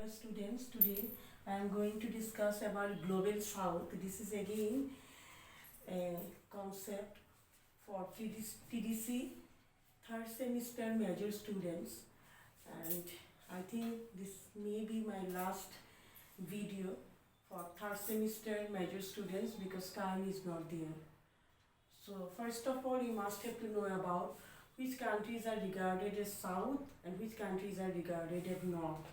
Hello students, today I am going to discuss about Global South. This is again a concept for TDC third semester major students, and I think this may be my last video for third semester major students because time is not there. So first of all, you must have to know about which countries are regarded as South and which countries are regarded as North.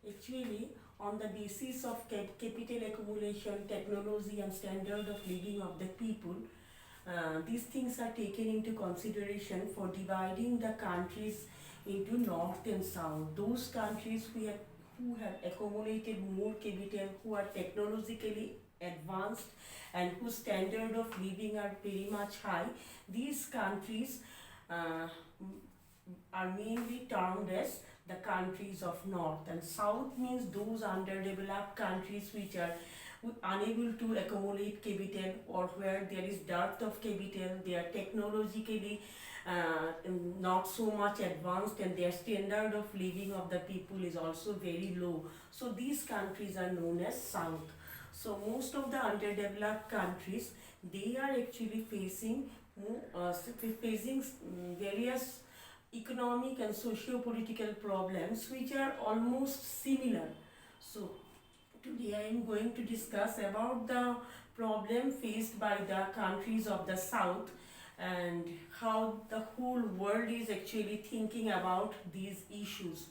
Actually, on the basis of capital accumulation, technology and standard of living of the people, these things are taken into consideration for dividing the countries into North and South. Those countries who have accumulated more capital, who are technologically advanced and whose standard of living are very much high, these countries are mainly termed as the countries of North, and South means those underdeveloped countries which are unable to accumulate capital or where there is dearth of capital. They are technologically not so much advanced and their standard of living of the people is also very low. So these countries are known as South. So most of the underdeveloped countries, they are actually facing various economic and socio-political problems which are almost similar. So today I am going to discuss about the problem faced by the countries of the South and how the whole world is actually thinking about these issues.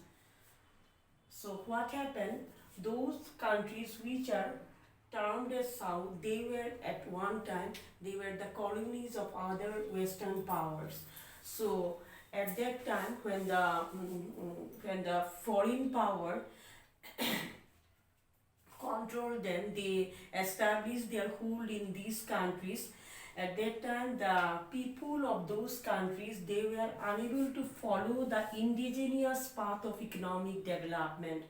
So what happened? Those countries which are termed as South, they were at one time, they were the colonies of other Western powers. So at that time when the foreign power controlled them, they established their hold in these countries. At that time, the people of those countries, they were unable to follow the indigenous path of economic development.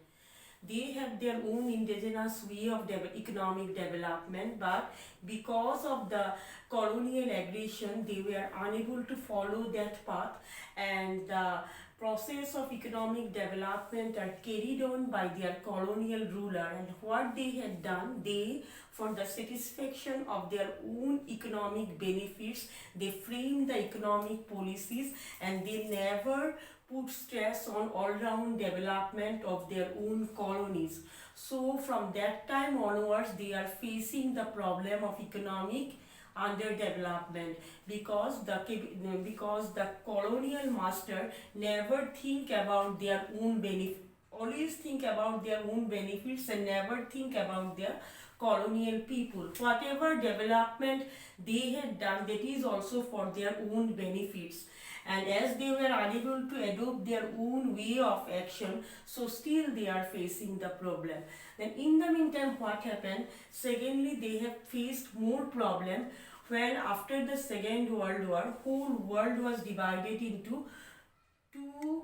They have their own indigenous way of economic development, but because of the colonial aggression, they were unable to follow that path, and the process of economic development are carried on by their colonial ruler. And what they had done, they, for the satisfaction of their own economic benefits, they framed the economic policies and they never put stress on all-round development of their own colonies. So from that time onwards, they are facing the problem of economic underdevelopment because the colonial master never think about their own benefit, always think about their own benefits and never think about their colonial people. Whatever development they had done, that is also for their own benefits, and as they were unable to adopt their own way of action, so still they are facing the problem. Then in the meantime, what happened? Secondly, they have faced more problem when after the Second World War, whole world was divided into two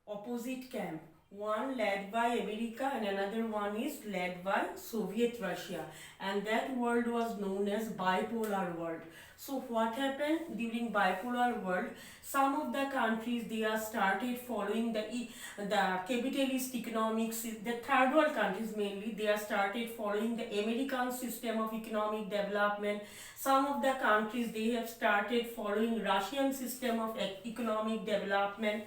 opposite camps. One led by America and another one is led by Soviet Russia, and that world was known as bipolar world. So what happened during bipolar world? Some of the countries, they are started following the capitalist economics. The third world countries mainly, they are started following the American system of economic development. Some of the countries, they have started following Russian system of economic development.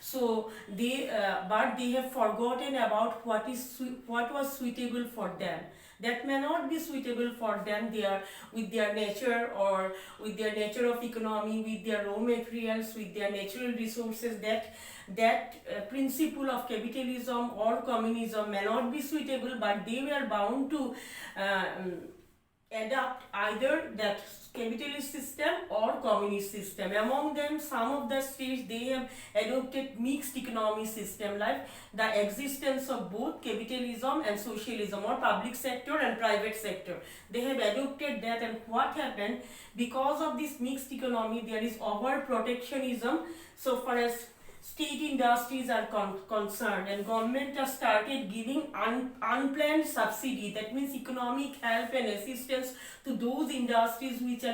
So but they have forgotten about what was suitable for them. That may not be suitable for them. They are with their nature or with their nature of economy, with their raw materials, with their natural resources. That principle of capitalism or communism may not be suitable, but they were bound to adopt either that capitalist system or communist system. Among them, some of the states, they have adopted mixed economy system, like the existence of both capitalism and socialism, or public sector and private sector. They have adopted that, and what happened? Because of this mixed economy, there is over protectionism so far as state industries are concerned, and government has started giving unplanned subsidy, that means economic help and assistance to those industries which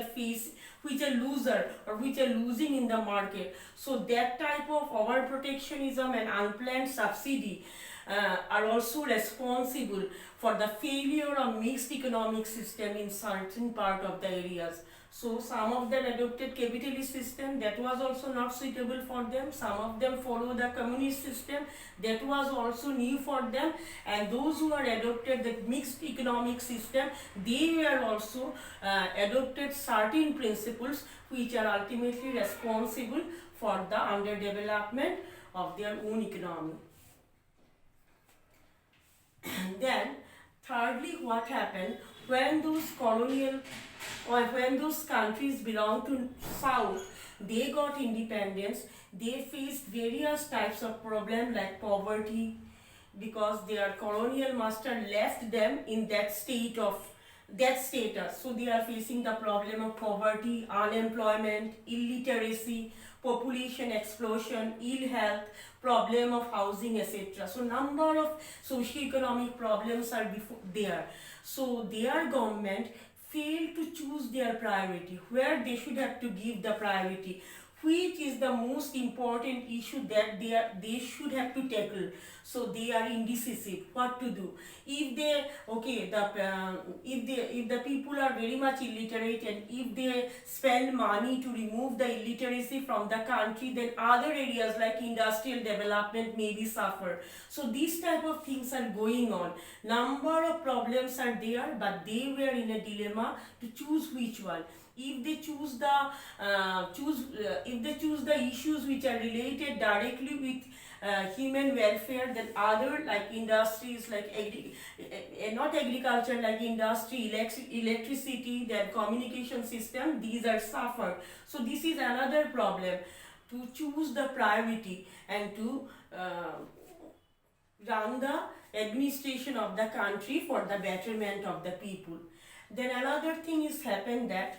are loser or which are losing in the market. So that type of overprotectionism and unplanned subsidy are also responsible for the failure of mixed economic system in certain part of the areas. So some of them adopted capitalist system that was also not suitable for them. Some of them follow the communist system that was also new for them. And those who are adopted the mixed economic system, they were also adopted certain principles which are ultimately responsible for the underdevelopment of their own economy. Then thirdly, what happened when those colonial or when those countries belong to South, they got independence, they faced various types of problems like poverty, because their colonial master left them in that state of that status. So they are facing the problem of poverty, unemployment, illiteracy, population explosion, ill health, problem of housing, etc. So number of socio-economic problems are there. So their government failed to choose their priority, where they should have to give the priority, which is the most important issue that they should have to tackle. So they are indecisive what to do. If they if the people are very much illiterate, and if they spend money to remove the illiteracy from the country, then other areas like industrial development maybe suffer. So these type of things are going on. Number of problems are there, but they were in a dilemma to choose which one. If they choose the issues which are related directly with human welfare, then other like industries like not agriculture, like industry, electricity, then communication system, these are suffered. So this is another problem, to choose the priority and to run the administration of the country for the betterment of the people. Then another thing is happened that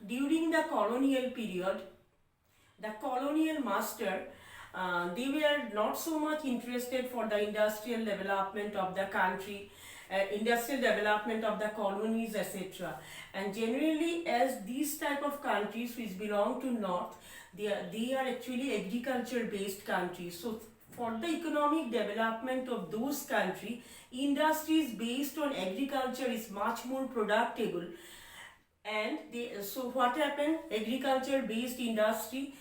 during the colonial period, the colonial master, they were not so much interested for the industrial development of the country, industrial development of the colonies, etc. And generally, as these type of countries which belong to North, they are actually agriculture based countries. So for the economic development of those countries, industries based on agriculture is much more productive. And so what happened, agriculture based industry,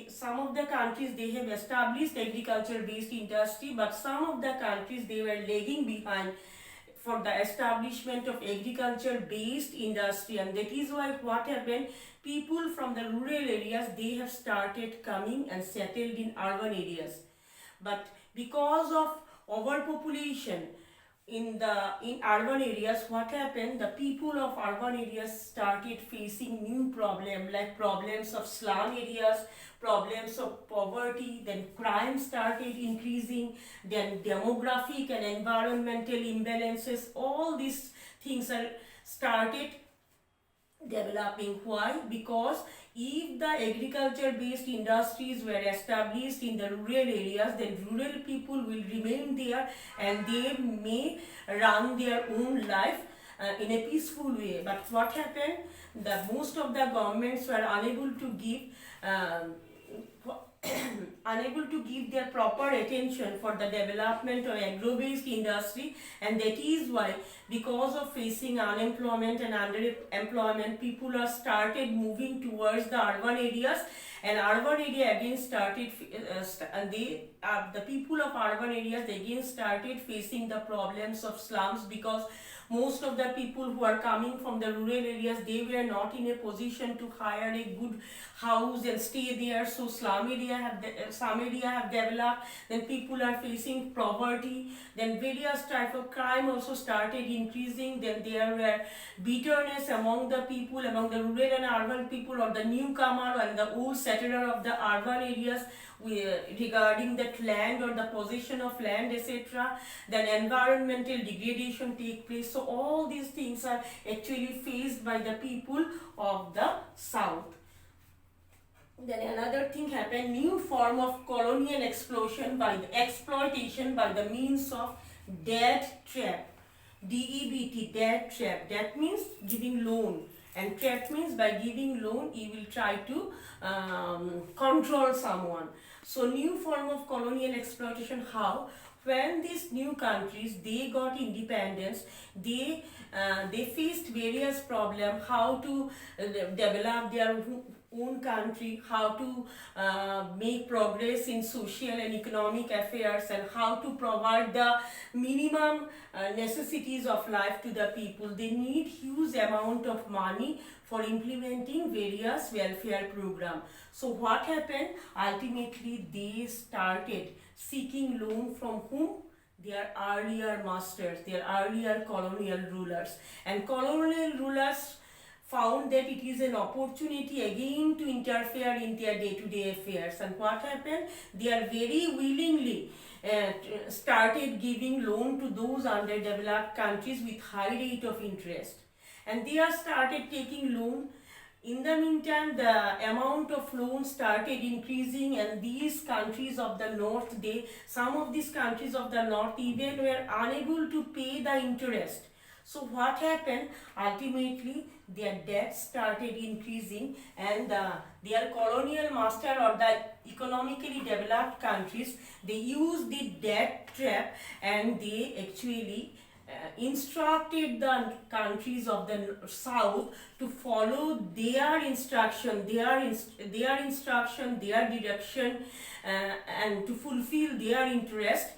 some of the countries they have established agriculture based industry, but some of the countries they were lagging behind for the establishment of agriculture based industry. And that is why what happened, people from the rural areas, they have started coming and settled in urban areas. But because of overpopulation in urban areas, what happened, the people of urban areas started facing new problems, like problems of slum areas, problems of poverty, then crime started increasing, then demographic and environmental imbalances, all these things are started developing. Why? Because if the agriculture based industries were established in the rural areas, then rural people will remain there and they may run their own life in a peaceful way. But what happened, most of the governments were unable to give their proper attention for the development of agro-based industry, and that is why, because of facing unemployment and underemployment, people are started moving towards the urban areas, and urban area again started the people of urban areas again started facing the problems of slums, because most of the people who are coming from the rural areas, they were not in a position to hire a good house and stay there. So some area have developed. Then people are facing poverty. Then various type of crime also started increasing. Then there were bitterness among the people, among the rural and urban people, or the newcomer and the old settler of the urban areas, regarding that land or the possession of land, etc. Then environmental degradation take place. So all these things are actually faced by the people of the South. Then another thing happened, new form of colonial exploitation by the means of debt trap. DEBT, debt trap. That means giving loan. And trap means by giving loan, you will try to control someone. So new form of colonial exploitation. How? When these new countries they got independence, they faced various problems, how to develop their own country, how to make progress in social and economic affairs, and how to provide the minimum necessities of life to the people. They need huge amount of money for implementing various welfare program. So what happened? Ultimately, they started seeking loan from whom? Their earlier masters, their earlier colonial rulers. And colonial rulers found that it is an opportunity again to interfere in their day-to-day affairs. And what happened? They are very willingly started giving loan to those underdeveloped countries with high rate of interest. And they are started taking loan. In the meantime, the amount of loans started increasing, and these countries of the north, some of these countries of the north even were unable to pay the interest. So what happened? Ultimately, their debt started increasing, and their colonial master or the economically developed countries, they used the debt trap, and they actually instructed the countries of the south to follow their instruction, their instruction, their direction, and to fulfill their interest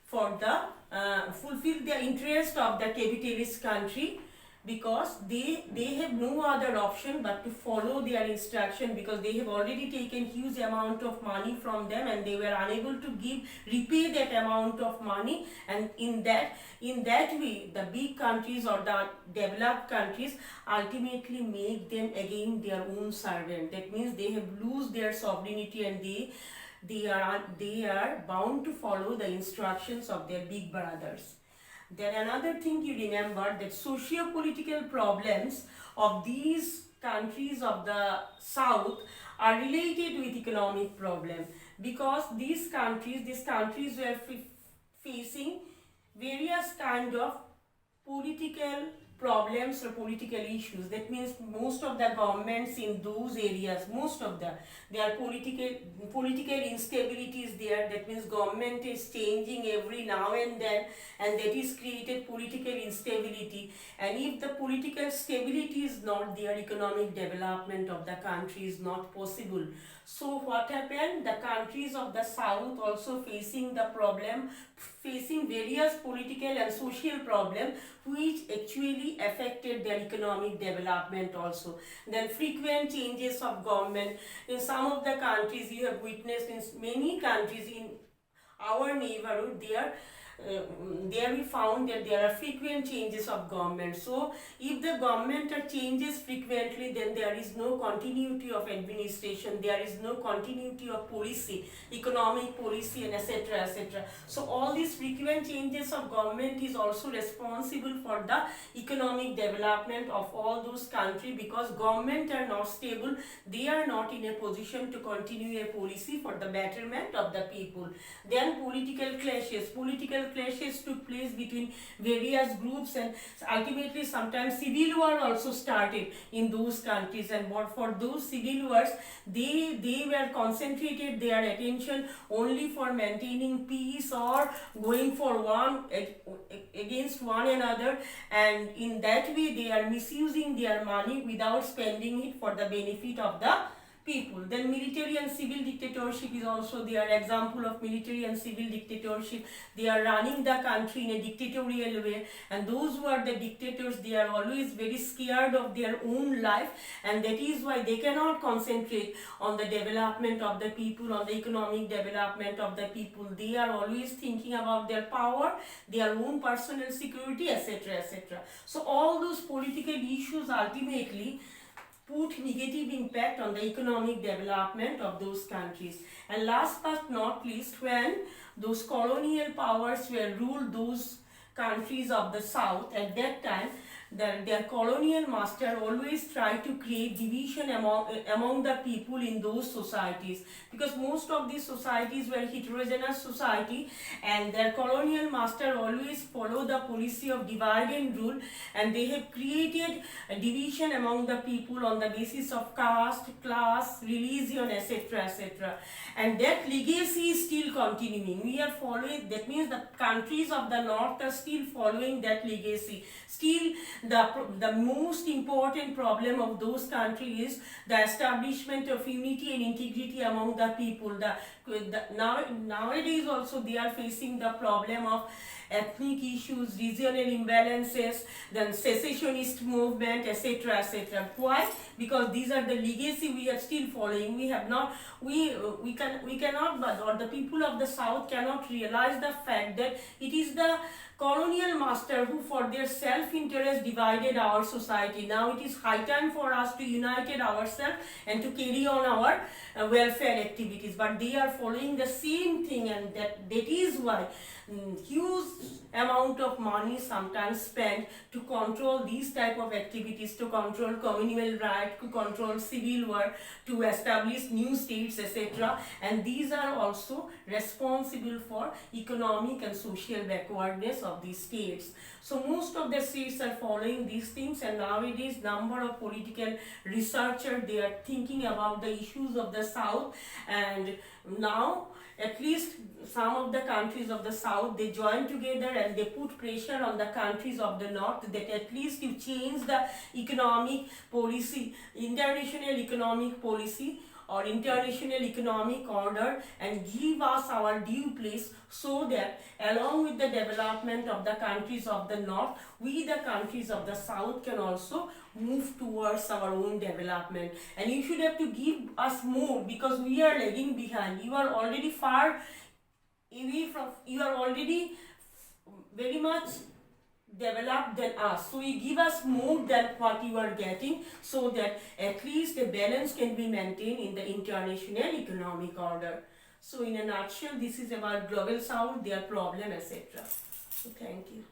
for the fulfill the interest of the capitalist country, because they have no other option but to follow their instruction, because they have already taken huge amount of money from them and they were unable to repay that amount of money. And in that way, the big countries or the developed countries ultimately make them again their own servant. That means they have lose their sovereignty, and they are bound to follow the instructions of their big brothers. Then another thing you remember, that socio-political problems of these countries of the south are related with economic problem, because these countries were facing various kind of political problems or political issues. That means most of the governments in those areas, there are political instability is there. That means government is changing every now and then, and that is created political instability. And if the political stability is not there, economic development of the country is not possible. So what happened? The countries of the south also facing various political and social problems, which actually affected their economic development also. Then frequent changes of government. In some of the countries, you have witnessed in many countries in our neighborhood, there we found that there are frequent changes of government. So if the government changes frequently, then there is no continuity of administration, there is no continuity of policy, economic policy, and etc. etc. So all these frequent changes of government is also responsible for the economic development of all those countries, because government are not stable, they are not in a position to continue a policy for the betterment of the people. Then political clashes took place between various groups, and ultimately sometimes civil war also started in those countries. And for those civil wars, they were concentrated their attention only for maintaining peace or going for one against one another, and in that way they are misusing their money without spending it for the benefit of the people. Then military and civil dictatorship is also their example of military and civil dictatorship. They are running the country in a dictatorial way, and those who are the dictators, they are always very scared of their own life, and that is why they cannot concentrate on the development of the people, on the economic development of the people. They are always thinking about their power, their own personal security, etc. etc. So all those political issues ultimately put negative impact on the economic development of those countries. And last but not least, when those colonial powers were ruled those countries of the south, at that time their colonial master always try to create division among the people in those societies, because most of these societies were heterogeneous society, and their colonial master always follow the policy of divide and rule, and they have created a division among the people on the basis of caste, class, religion, etc., etc. And that legacy is still continuing. We are following, that means the countries of the north are still following that legacy. Still, the most important problem of those countries is the establishment of unity and integrity among the people. Nowadays also they are facing the problem of ethnic issues, regional imbalances, then secessionist movement, etc., etc. Why? Because these are the legacy we are still following. We have not, we cannot, but or the people of the south cannot realize the fact that it is the colonial master who for their self-interest divided our society. Now it is high time for us to unite ourselves and to carry on our welfare activities, but they are following the same thing, and that is why huge amount of money sometimes spent to control these type of activities, to control communal right, to control civil war, to establish new states, etc. And these are also responsible for economic and social backwardness of these states. So most of the states are following these things, and nowadays number of political researchers, they are thinking about the issues of the south, and now at least some of the countries of the south, they join together and they put pressure on the countries of the north that at least you change the economic policy, international economic policy or international economic order, and give us our due place, so that along with the development of the countries of the north, we the countries of the south can also move towards our own development. And you should have to give us more, because we are lagging behind. You are already far away from, you are already very much developed than us, so you give us more than what you are getting, so that at least a balance can be maintained in the international economic order. So in a nutshell, this is about global south, their problem, etc. So thank you.